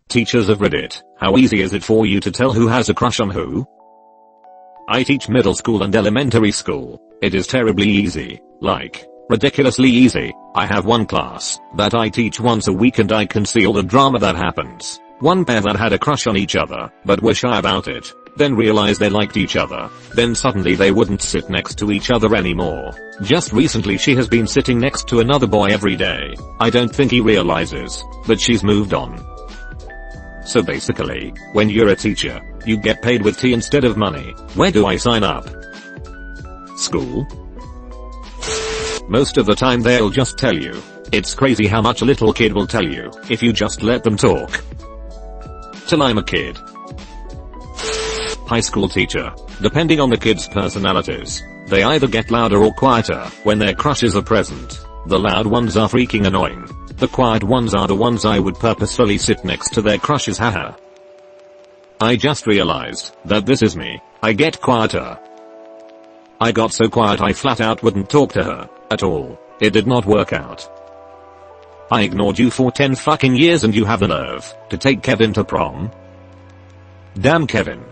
Teachers of Reddit, how easy is it for you to tell who has a crush on who? I teach middle school and elementary school. It is terribly easy, like, ridiculously easy. I have one class that I teach once a week and I can see all the drama that happens. One pair that had a crush on each other, but were shy about it, then realized they liked each other, then suddenly they wouldn't sit next to each other anymore. Just recently she has been sitting next to another boy every day. I don't think he realizes that she's moved on. So basically, when you're a teacher, you get paid with tea instead of money. Where do I sign up? School? Most of the time they'll just tell you. It's crazy how much a little kid will tell you if you just let them talk. Till I'm a kid. High school teacher. Depending on the kids' personalities, they either get louder or quieter when their crushes are present. The loud ones are freaking annoying. The quiet ones are the ones I would purposefully sit next to their crushes, haha. I just realized that this is me. I get quieter. I got so quiet I flat out wouldn't talk to her at all. It did not work out. I ignored you for 10 fucking years and you have the nerve to take Kevin to prom? Damn Kevin.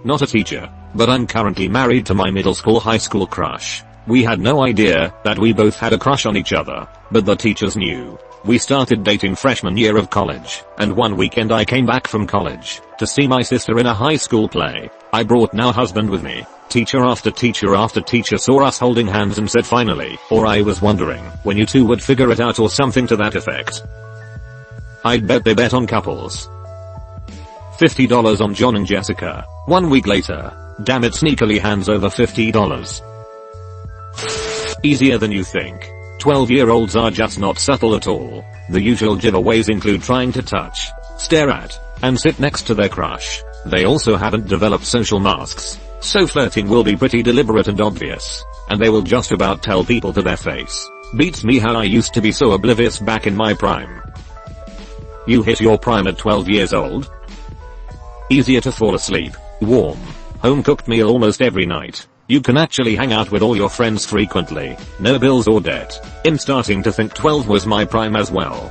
Not a teacher, but I'm currently married to my middle school high school crush. We had no idea that we both had a crush on each other, but the teachers knew. We started dating freshman year of college, and one weekend I came back from college to see my sister in a high school play. I brought now husband with me. Teacher after teacher after teacher saw us holding hands and said finally, or I was wondering when you two would figure it out or something to that effect. I'd bet they bet on couples. $50 on John and Jessica. 1 week later, damn it, sneakily hands over $50. Easier than you think. 12-year-olds are just not subtle at all. The usual giveaways include trying to touch, stare at, and sit next to their crush. They also haven't developed social masks, so flirting will be pretty deliberate and obvious, and they will just about tell people to their face. Beats me how I used to be so oblivious back in my prime. You hit your prime at 12 years old? Easier to fall asleep, warm, home-cooked meal almost every night. You can actually hang out with all your friends frequently, no bills or debt. I'm starting to think 12 was my prime as well.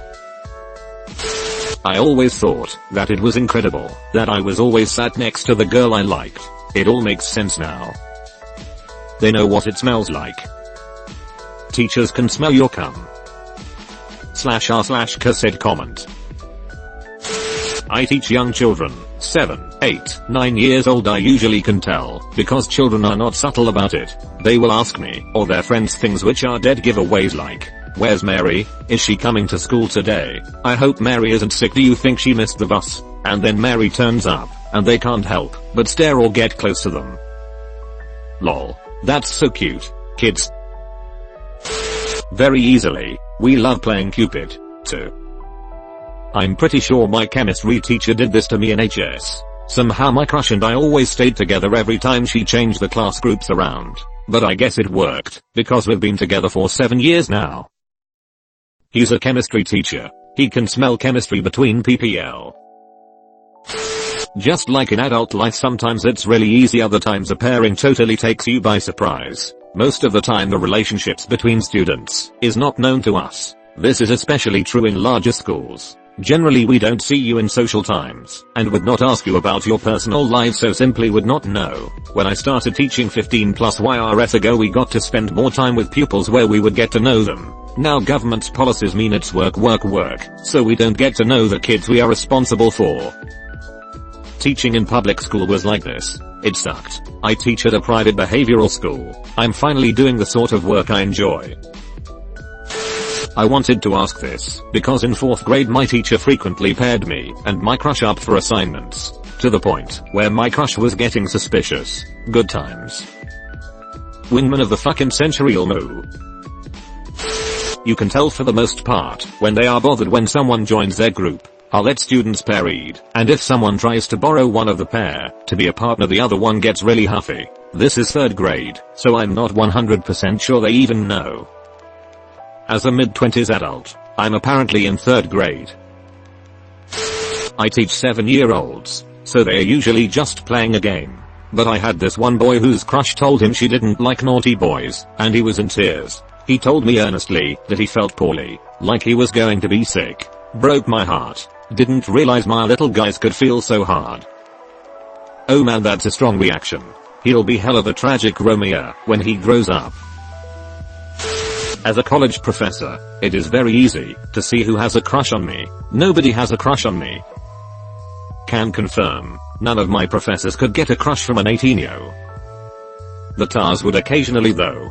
I always thought that it was incredible that I was always sat next to the girl I liked. It all makes sense now. They know what it smells like. Teachers can smell your cum. /r/k said comment. I teach young children, 7, 8, 9 years old. I usually can tell, because children are not subtle about it. They will ask me, or their friends, things which are dead giveaways like, where's Mary? Is she coming to school today? I hope Mary isn't sick. Do you think she missed the bus? And then Mary turns up, and they can't help but stare or get close to them. Lol. That's so cute. Kids. Very easily. We love playing Cupid, too. I'm pretty sure my chemistry teacher did this to me in HS. Somehow my crush and I always stayed together every time she changed the class groups around. But I guess it worked, because we've been together for 7 years now. He's a chemistry teacher. He can smell chemistry between ppl. Just like in adult life, sometimes it's really easy, other times a pairing totally takes you by surprise. Most of the time the relationships between students is not known to us. This is especially true in larger schools. Generally we don't see you in social times, and would not ask you about your personal life, so simply would not know. When I started teaching 15+ YRS ago, we got to spend more time with pupils where we would get to know them. Now government's policies mean it's work, so we don't get to know the kids we are responsible for. Teaching in public school was like this. It sucked. I teach at a private behavioral school. I'm finally doing the sort of work I enjoy. I wanted to ask this, because in 4th grade my teacher frequently paired me and my crush up for assignments, to the point where my crush was getting suspicious. Good times. Wingman of the fucking century moo. You can tell for the most part when they are bothered when someone joins their group. I'll let students pair read, and if someone tries to borrow one of the pair to be a partner, the other one gets really huffy. This is 3rd grade, so I'm not 100% sure they even know. As a mid-20s adult, I'm apparently in 3rd grade. I teach 7-year-olds, so they are usually just playing a game. But I had this one boy whose crush told him she didn't like naughty boys, and he was in tears. He told me earnestly that he felt poorly, like he was going to be sick. Broke my heart. Didn't realize my little guys could feel so hard. Oh man, that's a strong reaction. He'll be hell of a tragic Romeo when he grows up. As a college professor, it is very easy to see who has a crush on me. Nobody has a crush on me. Can confirm, none of my professors could get a crush from an 18-year-old. The TARs would occasionally though.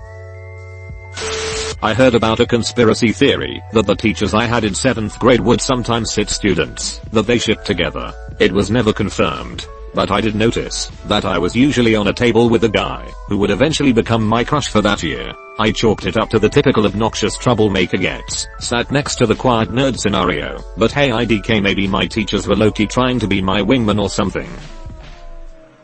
I heard about a conspiracy theory that the teachers I had in 7th grade would sometimes sit students that they shipped together. It was never confirmed, but I did notice that I was usually on a table with a guy who would eventually become my crush for that year. I chalked it up to the typical obnoxious troublemaker gets sat next to the quiet nerd scenario, but hey, IDK, maybe my teachers were low-key trying to be my wingman or something.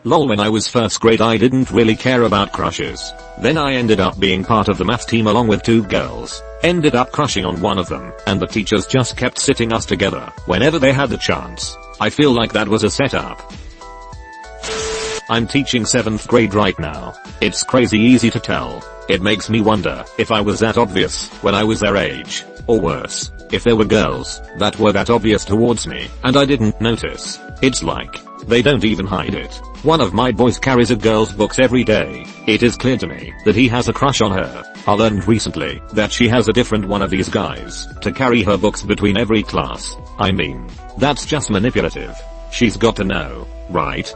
Lol, when I was 1st grade I didn't really care about crushes. Then I ended up being part of the math team along with 2 girls. Ended up crushing on one of them, and the teachers just kept sitting us together whenever they had the chance. I feel like that was a setup. I'm teaching 7th grade right now. It's crazy easy to tell. It makes me wonder if I was that obvious when I was their age. Or worse, if there were girls that were that obvious towards me and I didn't notice. It's like they don't even hide it. One of my boys carries a girl's books every day. It is clear to me that he has a crush on her. I learned recently that she has a different one of these guys to carry her books between every class. I mean, that's just manipulative. She's got to know, right?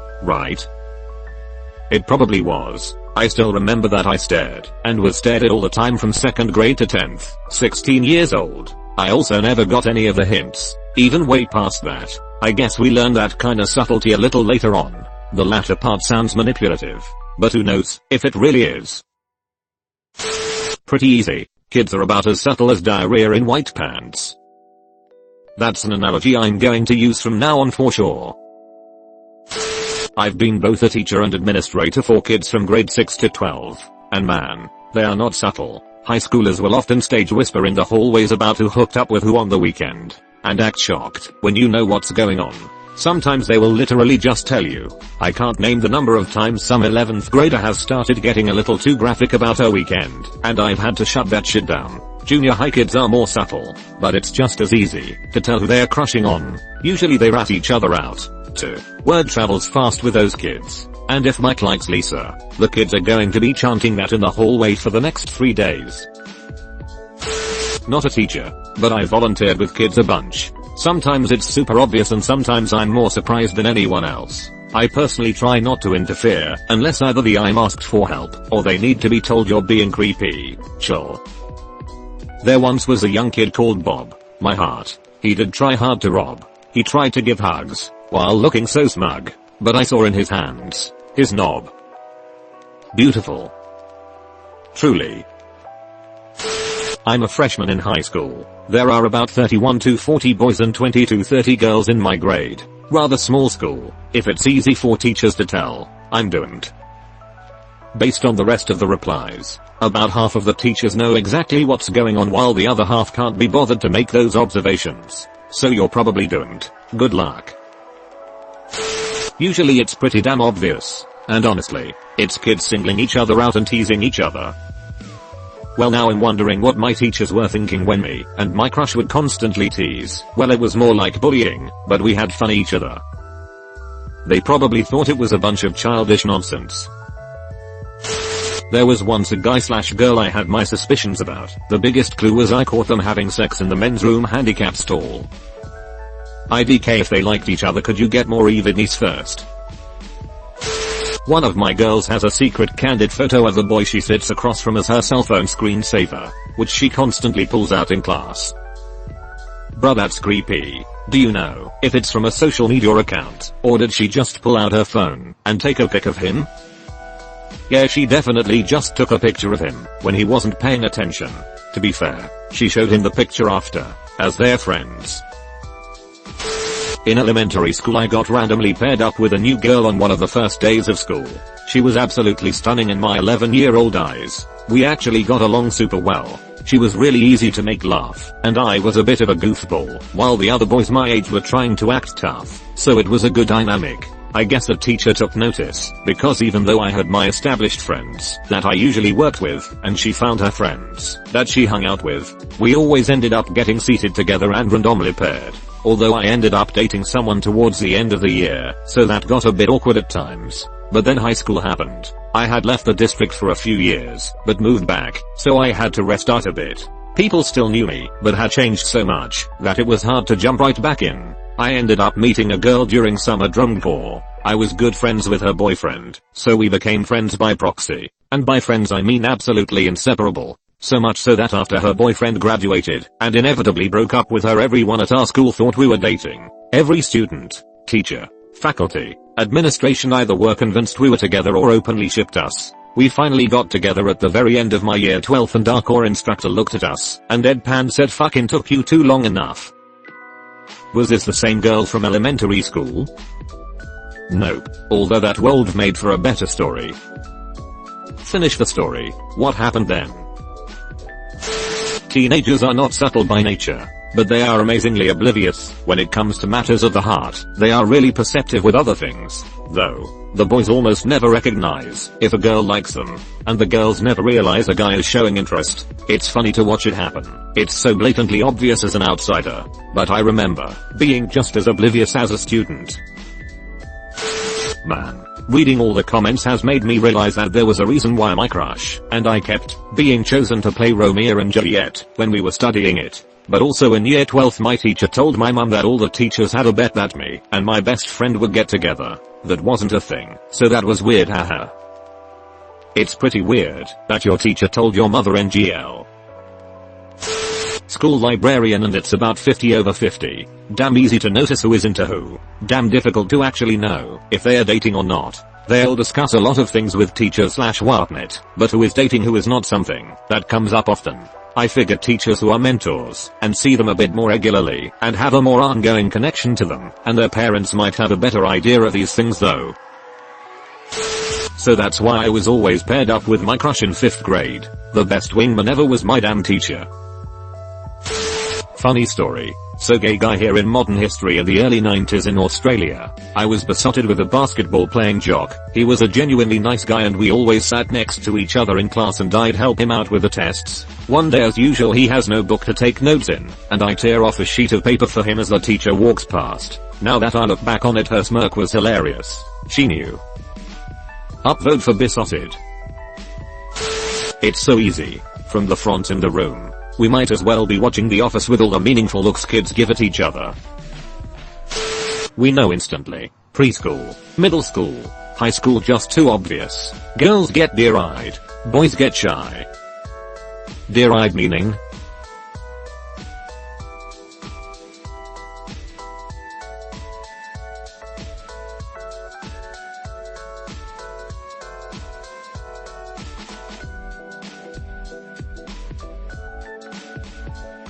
It probably was. I still remember that I stared and was stared at all the time from 2nd grade to 10th, 16 years old. I also never got any of the hints, even way past that. I guess we learned that kinda subtlety a little later on. The latter part sounds manipulative, but who knows if it really is. Pretty easy. Kids are about as subtle as diarrhea in white pants. That's an analogy I'm going to use from now on for sure. I've been both a teacher and administrator for kids from grade 6 to 12, and man, they are not subtle. High schoolers will often stage whisper in the hallways about who hooked up with who on the weekend, and act shocked when you know what's going on. Sometimes they will literally just tell you. I can't name the number of times some 11th grader has started getting a little too graphic about her weekend, and I've had to shut that shit down. Junior high kids are more subtle, but it's just as easy to tell who they're crushing on. Usually they rat each other out, too. Word travels fast with those kids, and if Mike likes Lisa, the kids are going to be chanting that in the hallway for the next 3 days. Not a teacher, but I volunteered with kids a bunch. Sometimes it's super obvious and sometimes I'm more surprised than anyone else. I personally try not to interfere unless either I'm asked for help or they need to be told you're being creepy. Chill. There once was a young kid called Bob. My heart. He did try hard to rob. He tried to give hugs while looking so smug, but I saw in his hands his knob. Beautiful. Truly. I'm a freshman in high school. There are about 31 to 40 boys and 20 to 30 girls in my grade. Rather small school. If it's easy for teachers to tell, I'm doomed. Based on the rest of the replies, about half of the teachers know exactly what's going on while the other half can't be bothered to make those observations. So you're probably doomed. Good luck. Usually it's pretty damn obvious. And honestly, it's kids singling each other out and teasing each other. Well, now I'm wondering what my teachers were thinking when me and my crush would constantly tease. Well, it was more like bullying, but we had fun each other. They probably thought it was a bunch of childish nonsense. There was once a guy/girl I had my suspicions about. The biggest clue was I caught them having sex in the men's room handicap stall. IDK, if they liked each other, could you get more evidence first? One of my girls has a secret candid photo of the boy she sits across from as her cell phone screensaver, which she constantly pulls out in class. Bruh, that's creepy. Do you know if it's from a social media account, or did she just pull out her phone and take a pic of him? Yeah, she definitely just took a picture of him when he wasn't paying attention. To be fair, she showed him the picture after, as their friends. In elementary school I got randomly paired up with a new girl on one of the first days of school. She was absolutely stunning in my 11-year-old eyes. We actually got along super well. She was really easy to make laugh, and I was a bit of a goofball, while the other boys my age were trying to act tough, so it was a good dynamic. I guess the teacher took notice, because even though I had my established friends that I usually worked with, and she found her friends that she hung out with, we always ended up getting seated together and randomly paired. Although I ended up dating someone towards the end of the year, so that got a bit awkward at times. But then high school happened. I had left the district for a few years, but moved back, so I had to restart a bit. People still knew me, but had changed so much that it was hard to jump right back in. I ended up meeting a girl during summer drum corps. I was good friends with her boyfriend, so we became friends by proxy. And by friends I mean absolutely inseparable. So much so that after her boyfriend graduated and inevitably broke up with her, everyone at our school thought we were dating. Every student, teacher, faculty, administration either were convinced we were together or openly shipped us. We finally got together at the very end of my year 12 and our core instructor looked at us and deadpan said, "Fucking took you too long enough." Was this the same girl from elementary school? Nope. Although that would have made for a better story. Finish the story. What happened then? Teenagers are not subtle by nature, but they are amazingly oblivious when it comes to matters of the heart. They are really perceptive with other things, though. The boys almost never recognize if a girl likes them, and the girls never realize a guy is showing interest. It's funny to watch it happen. It's so blatantly obvious as an outsider, but I remember being just as oblivious as a student. Man, reading all the comments has made me realize that there was a reason why my crush and I kept being chosen to play Romeo and Juliet when we were studying it. But also in year 12 my teacher told my mum that all the teachers had a bet that me and my best friend would get together. That wasn't a thing, so that was weird, haha. It's pretty weird that your teacher told your mother NGL. School librarian, and it's about 50/50. Damn easy to notice who is into who. Damn difficult to actually know if they are dating or not. They'll discuss a lot of things with teachers/whatnot, but who is dating who is not something that comes up often. I figure teachers who are mentors and see them a bit more regularly and have a more ongoing connection to them, and their parents might have a better idea of these things though. So that's why I was always paired up with my crush in 5th grade. The best wingman ever was my damn teacher. Funny story. So gay guy here in modern history in the early 90s in Australia. I was besotted with a basketball playing jock. He was a genuinely nice guy and we always sat next to each other in class and I'd help him out with the tests. One day as usual he has no book to take notes in, and I tear off a sheet of paper for him as the teacher walks past. Now that I look back on it, her smirk was hilarious. She knew. Upvote for besotted. It's so easy. From the front in the room. We might as well be watching The Office with all the meaningful looks kids give at each other. We know instantly. Preschool, middle school, high school just too obvious. Girls get deer-eyed. Boys get shy. Deer-eyed meaning,